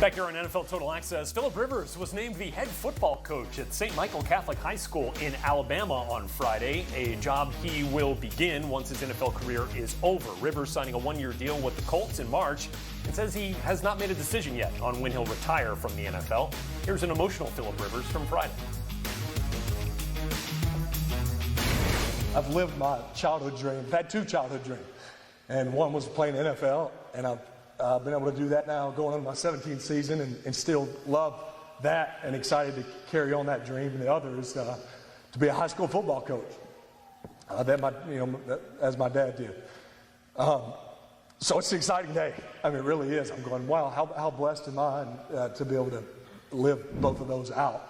Back here on NFL Total Access, Philip Rivers was named the head football coach at St. Michael Catholic High School in Alabama on Friday, a job he will begin once his NFL career is over. Rivers signing a one-year deal with the Colts in March and says he has not made a decision yet on when he'll retire from the NFL. Here's an emotional Philip Rivers from Friday. I've lived my childhood dream. I've had two childhood dreams, and one was playing NFL, and I've been able to do that now going into my 17th season and still love that and excited to carry on that dream. And the other is to be a high school football coach, as my dad did. So it's an exciting day. I mean, it really is. I'm going, wow, how blessed am I to be able to live both of those out.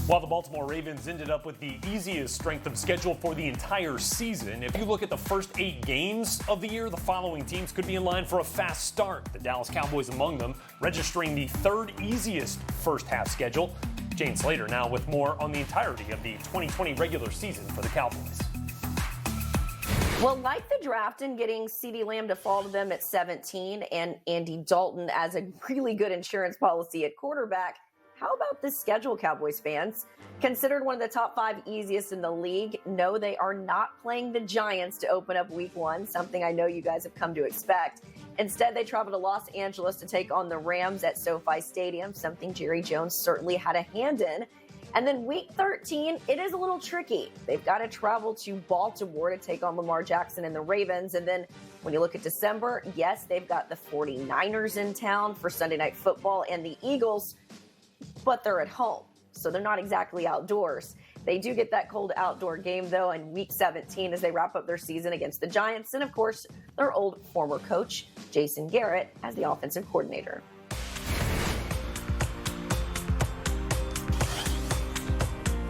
While the Baltimore Ravens ended up with the easiest strength of schedule for the entire season, if you look at the first 8 games of the year, the following teams could be in line for a fast start. The Dallas Cowboys among them, registering the 3rd easiest first half schedule. Jane Slater now with more on the entirety of the 2020 regular season for the Cowboys. Well, like the draft and getting CeeDee Lamb to fall to them at 17 and Andy Dalton as a really good insurance policy at quarterback, how about this schedule, Cowboys fans? Considered one of the top 5 easiest in the league, no, they are not playing the Giants to open up week 1, something I know you guys have come to expect. Instead, they travel to Los Angeles to take on the Rams at SoFi Stadium, something Jerry Jones certainly had a hand in. And then week 13, it is a little tricky. They've got to travel to Baltimore to take on Lamar Jackson and the Ravens. And then when you look at December, yes, they've got the 49ers in town for Sunday Night Football and the Eagles, but they're at home, so they're not exactly outdoors. They do get that cold outdoor game, though, in Week 17 as they wrap up their season against the Giants and, of course, their old former coach, Jason Garrett, as the offensive coordinator.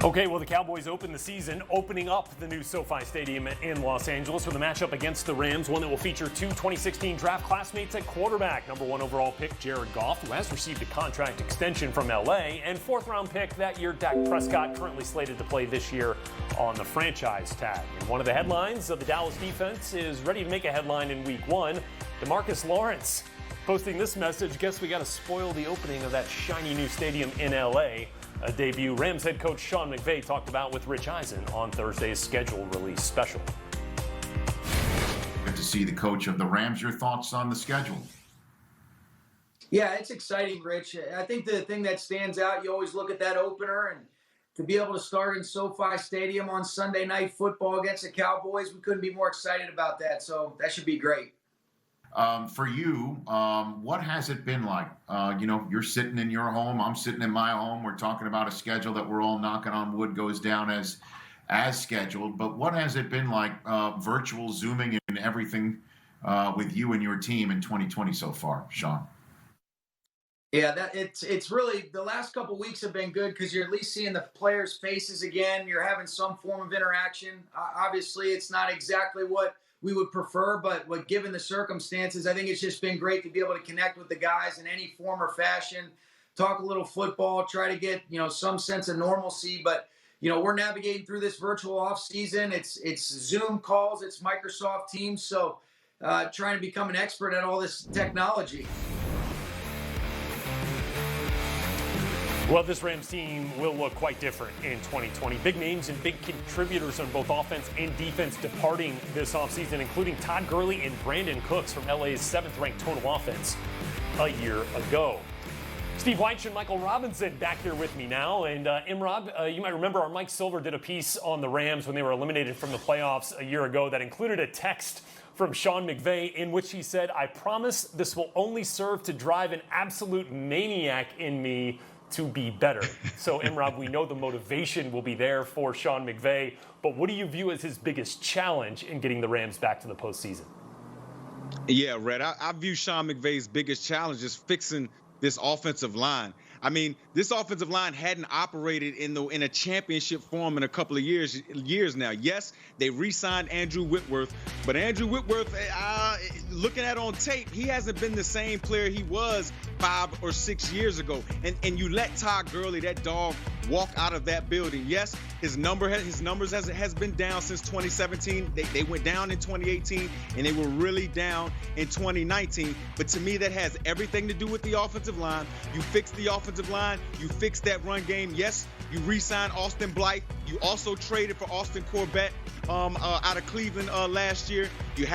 Okay, well, the Cowboys open the season opening up the new SoFi Stadium in Los Angeles with a matchup against the Rams, one that will feature 2 2016 draft classmates at quarterback. Number 1 overall pick Jared Goff, who has received a contract extension from L.A., and 4th-round pick that year Dak Prescott, currently slated to play this year on the franchise tag. And one of the headlines of the Dallas defense is ready to make a headline in Week 1. DeMarcus Lawrence posting this message, guess we got to spoil the opening of that shiny new stadium in L.A., a debut Rams head coach Sean McVay talked about with Rich Eisen on Thursday's schedule release special. Good to see the coach of the Rams. Your thoughts on the schedule? Yeah, it's exciting, Rich. I think the thing that stands out, you always look at that opener, and to be able to start in SoFi Stadium on Sunday Night Football against the Cowboys, we couldn't be more excited about that. So that should be great. For you, what has it been like? You're sitting in your home. I'm sitting in my home. We're talking about a schedule that we're all knocking on wood goes down as scheduled. But what has it been like virtual Zooming and everything with you and your team in 2020 so far, Sean? Yeah, it's really the last couple of weeks have been good because you're at least seeing the players' faces again. You're having some form of interaction. Obviously, it's not exactly what we would prefer, but given the circumstances, I think it's just been great to be able to connect with the guys in any form or fashion, talk a little football, try to get, some sense of normalcy. But, we're navigating through this virtual off season. It's Zoom calls, it's Microsoft Teams. So trying to become an expert at all this technology. Well, this Rams team will look quite different in 2020. Big names and big contributors on both offense and defense departing this offseason, including Todd Gurley and Brandon Cooks from LA's 7th-ranked total offense a year ago. Steve Wyche and Michael Robinson back here with me now. And Imrob, you might remember our Mike Silver did a piece on the Rams when they were eliminated from the playoffs a year ago that included a text from Sean McVay in which he said, "I promise this will only serve to drive an absolute maniac in me to be better." So, Imrob, we know the motivation will be there for Sean McVay, but what do you view as his biggest challenge in getting the Rams back to the postseason? Yeah, Red, I view Sean McVay's biggest challenge is fixing this offensive line. I mean, this offensive line hadn't operated in a championship form in a couple of years now. Yes, they re-signed Andrew Whitworth, but Andrew Whitworth, looking at on tape, he hasn't been the same player he was 5 or 6 years ago. And you let Todd Gurley, that dog, walk out of that building. Yes, his numbers has been down since 2017. They went down in 2018, and they were really down in 2019. But to me, that has everything to do with the offensive line. You fix the offensive line. You fix that run game. Yes, you re-signed Austin Blythe. You also traded for Austin Corbett out of Cleveland last year. You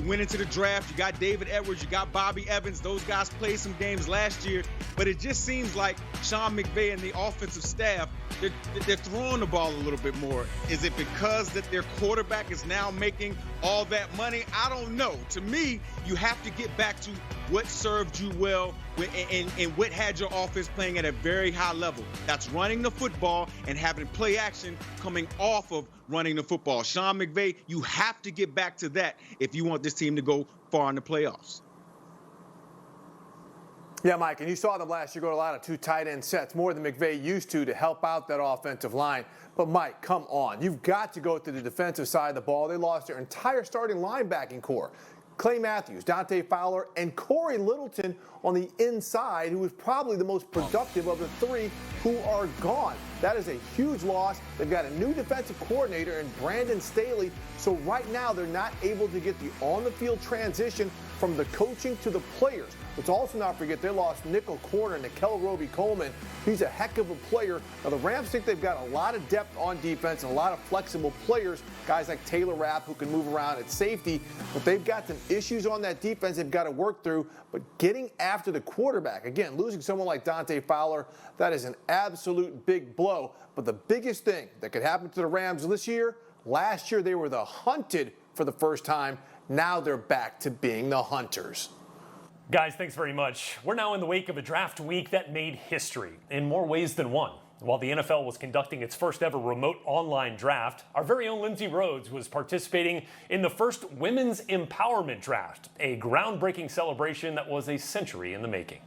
went into the draft. You got David Edwards. You got Bobby Evans. Those guys played some games last year. But it just seems like Sean McVay and the offensive staff, they're throwing the ball a little bit more. Is it because that their quarterback is now making all that money? I don't know. To me, you have to get back to what served you well and what had your offense playing at a very high level. That's running the football and having play action coming off of running the football. Sean McVay, you have to get back to that if you want this team to go far in the playoffs. Yeah, Mike, and you saw them last year go to a lot of 2 tight end sets, more than McVay used to help out that offensive line. But, Mike, come on. You've got to go to the defensive side of the ball. They lost their entire starting linebacking core. Clay Matthews, Dante Fowler, and Corey Littleton on the inside, who was probably the most productive of the 3 who are gone. That is a huge loss. They've got a new defensive coordinator in Brandon Staley, so right now they're not able to get the on-the-field transition from the coaching to the players. Let's also not forget they lost nickel corner Nickel Roby-Coleman. He's a heck of a player. Now, the Rams think they've got a lot of depth on defense and a lot of flexible players, guys like Taylor Rapp who can move around at safety, but they've got some issues on that defense they've got to work through. But getting after the quarterback, again, losing someone like Dante Fowler, that is an absolute big blow. But the biggest thing that could happen to the Rams this year, last year they were the hunted for the first time. Now they're back to being the hunters. Guys, thanks very much. We're now in the wake of a draft week that made history in more ways than one. While the NFL was conducting its first ever remote online draft, our very own Lindsay Rhodes was participating in the first women's empowerment draft, a groundbreaking celebration that was a century in the making.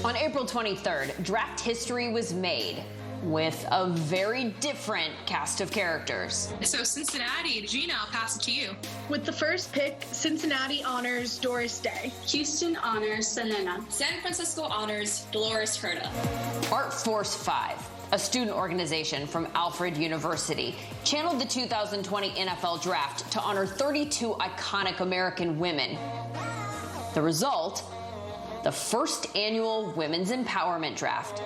On April 23rd, draft history was made with a very different cast of characters. So Cincinnati, Gina, I'll pass it to you. With the first pick, Cincinnati honors Doris Day. Houston honors Selena. San Francisco honors Dolores Herta. Art Force 5, a student organization from Alfred University, channeled the 2020 NFL Draft to honor 32 iconic American women. The result, the first annual Women's Empowerment Draft.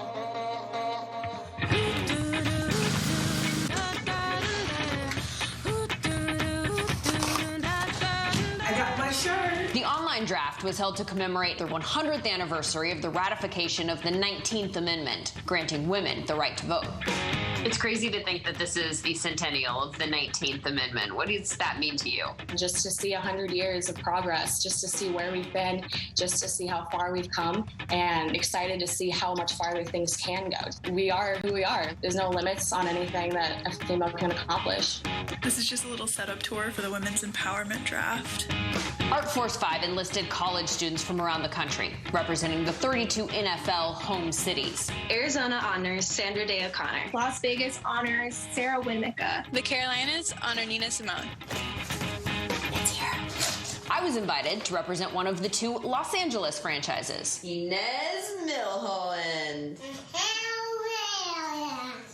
The online draft was held to commemorate the 100th anniversary of the ratification of the 19th Amendment, granting women the right to vote. It's crazy to think that this is the centennial of the 19th Amendment. What does that mean to you? Just to see 100 years of progress, just to see where we've been, just to see how far we've come, and excited to see how much farther things can go. We are who we are. There's no limits on anything that a female can accomplish. This is just a little setup tour for the Women's Empowerment Draft. Art Force 5 enlisted college students from around the country, representing the 32 NFL home cities. Arizona honors Sandra Day O'Connor. Las Vegas honors Sarah Winnica. The Carolinas honor Nina Simone. It's here. I was invited to represent one of the 2 Los Angeles franchises. Inez Milholland.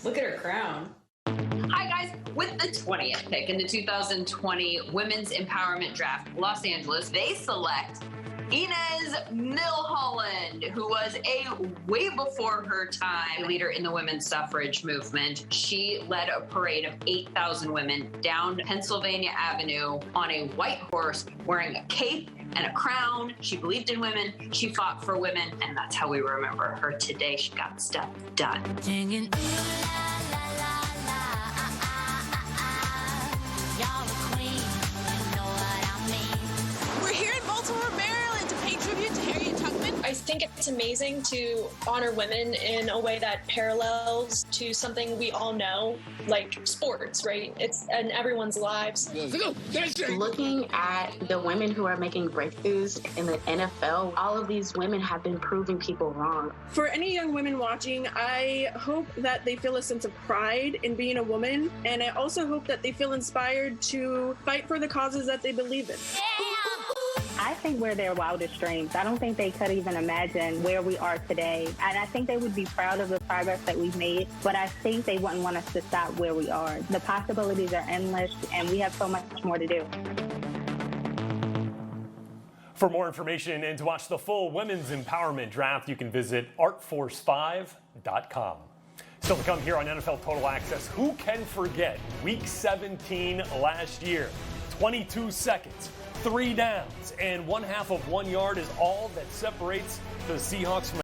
Look at her crown. Hi, guys. With the 20th pick in the 2020 Women's Empowerment Draft, Los Angeles, they select Inez Milholland, who was a way before her time leader in the women's suffrage movement. She led a parade of 8,000 women down Pennsylvania Avenue on a white horse wearing a cape and a crown. She believed in women. She fought for women, and that's how we remember her today. She got stuff done. We're here in Baltimore, Maryland to pay tribute to Harriet Tubman. I think think it's amazing to honor women in a way that parallels to something we all know, like sports, right? It's in everyone's lives. Looking at the women who are making breakthroughs in the NFL, all of these women have been proving people wrong. For any young women watching, I hope that they feel a sense of pride in being a woman, and I also hope that they feel inspired to fight for the causes that they believe in. I think we're their wildest dreams. I don't think they could even imagine where we are today. And I think they would be proud of the progress that we've made, but I think they wouldn't want us to stop where we are. The possibilities are endless, and we have so much more to do. For more information and to watch the full women's empowerment draft, you can visit artforce5.com. Still to come here on NFL Total Access, who can forget Week 17 last year? 22 seconds, 3 downs, and 1/2 of 1 yard is all that separates the Seahawks from